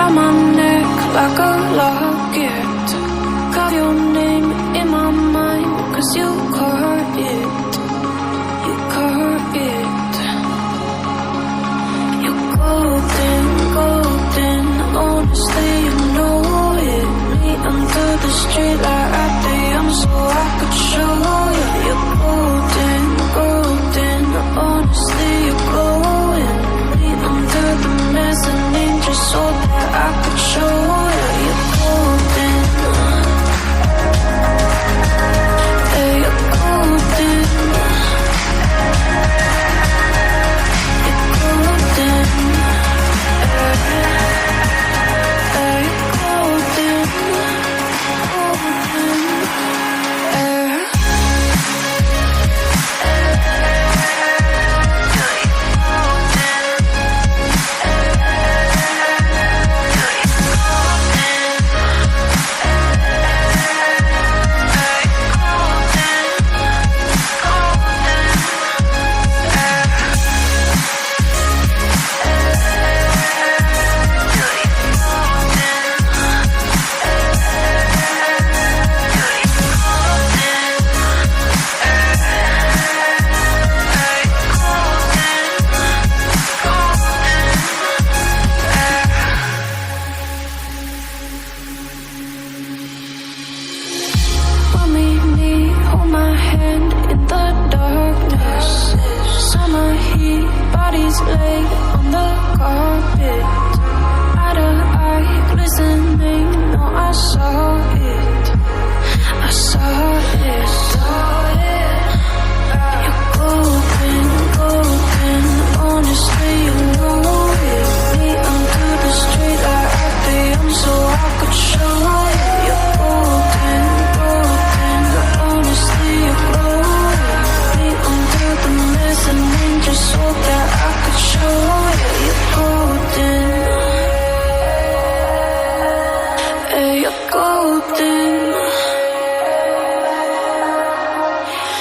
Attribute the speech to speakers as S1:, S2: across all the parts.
S1: round my neck like a locket. Got your name in my mind, 'cause you caught it. You caught it. You're golden, golden. Honestly, you know it. Meet under the street light at the so I could show you. You're golden, golden. Honestly, you're glowing. Meet under the mezzanine just so that I could show you. You're golden. Yeah, you're golden. You're golden. Yeah, you're golden. Golden. Lay on the carpet, eye to eye, glistening. No, I saw it. I saw it. You're golden, golden. Honestly, you know it. Me under the street light at the so I could show you. You're golden, golden. Honestly, you're glowing. Me under the mezzanine just so that I could show you. You're golden. Yeah, you're golden.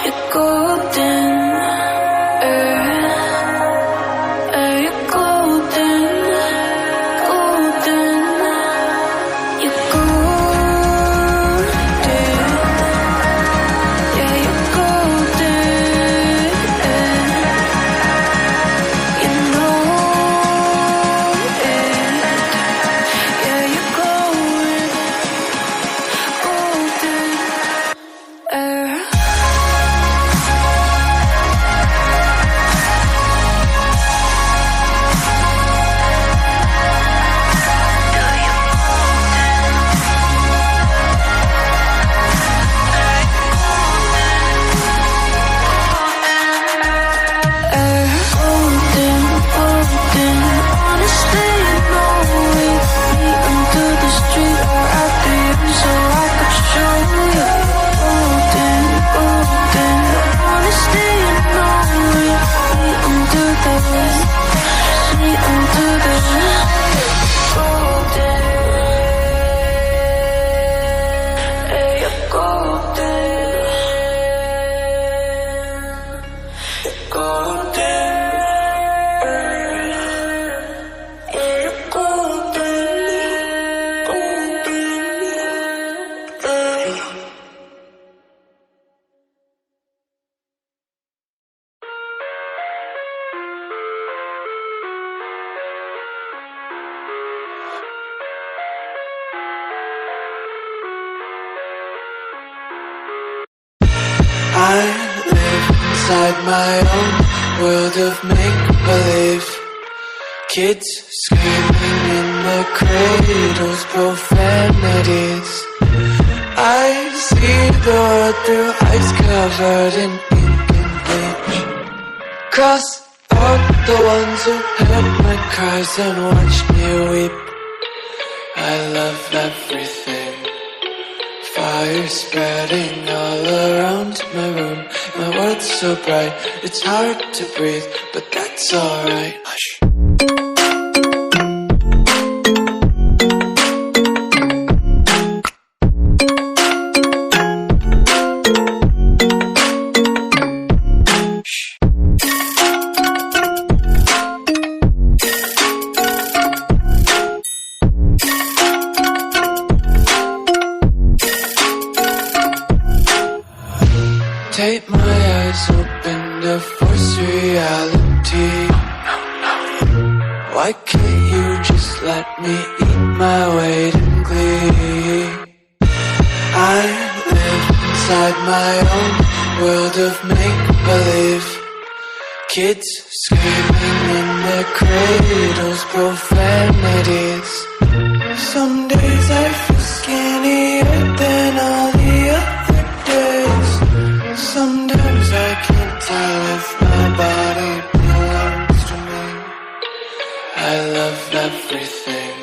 S1: You're golden. Yeah, you're golden. Golden. You're golden. Yeah, you're golden. You know it. Yeah, you're glowing. Golden. Golden, golden. Honestly, you know it. Me under the street or at the so I could show you. Golden, golden. Honestly, you know it. Me under the golden. Yeah, you're golden. Golden. Yeah, you're golden. Golden.
S2: I live inside my own world of make-believe. Kids screaming in the cradles, profanities. I see the world through eyes covered in ink and bleach. Cross out the ones who heard my cries and watched me weep. I love everything. Fire spreading all around my room. My world's so bright, it's hard to breathe, but that's alright. Hush. you just let me eat my weight in glee. I live inside my own world of make-believe. Kids screaming in their cradles, profanities. Some days I feel skinnier than all the other days. Sometimes I can't tell if my body belongs to me. I love everything.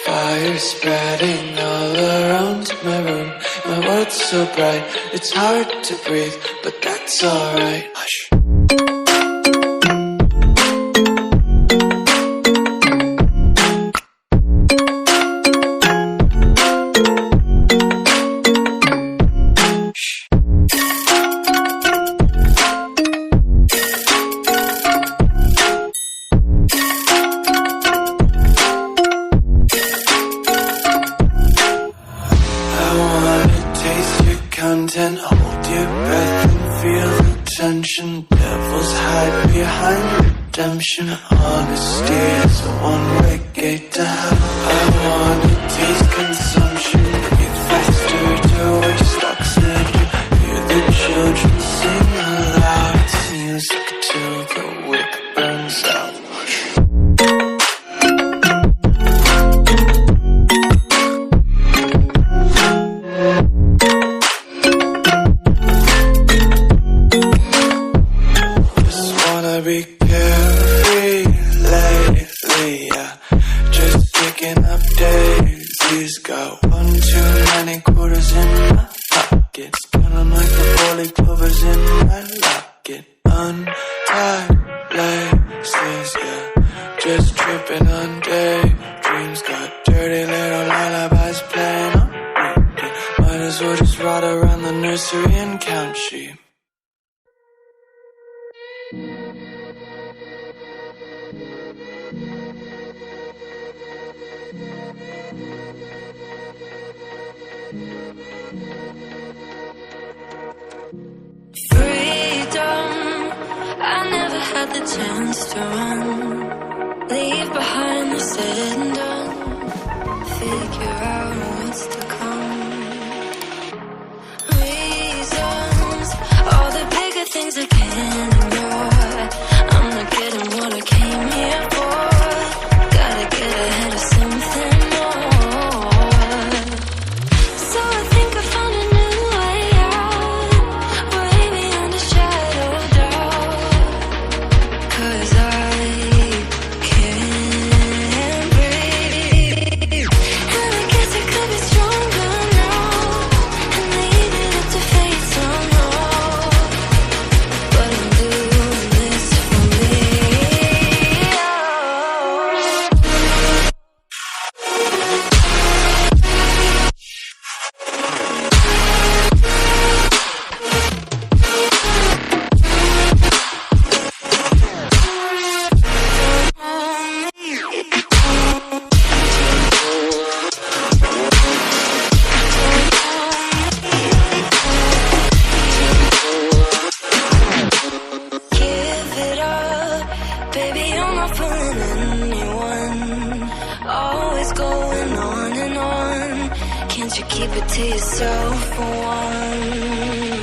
S2: Fire spreading all around my room. My world's so bright, it's hard to breathe, but that's alright. Hush. Content, hold your breath and feel the tension. Devils hide behind redemption. Honesty is a one-way gate to hell. I wanna taste consumption. Breathe faster to waste oxygen. Hear the children sing aloud. It's music till the wick burns out. Be carefree lately, yeah. Just picking up daisies. Got one too many quarters in my pockets. Count 'em like the 4-leaf clovers in my locket. Untied laces, yeah. Just tripping on daydreams. Got dirty little lullabies playing on repeat. Might as well just ride around the nursery and count sheep.
S1: Freedom, I never had the chance to run. Leave behind the said and done. Figure out what's to come. Reasons, all the bigger things I can't ignore. I'm not getting what I came here for. Gotta get ahead of something more. So I think I found a new way out. Way beyond a shadow of doubt. 'Cause I can't breathe. And I guess I could be stronger now. And leave it up to fate somehow. But I'm doing this for me. Give it up, baby, I'm not fooling anyone. Always going on and on. Can't you keep it to yourself for once?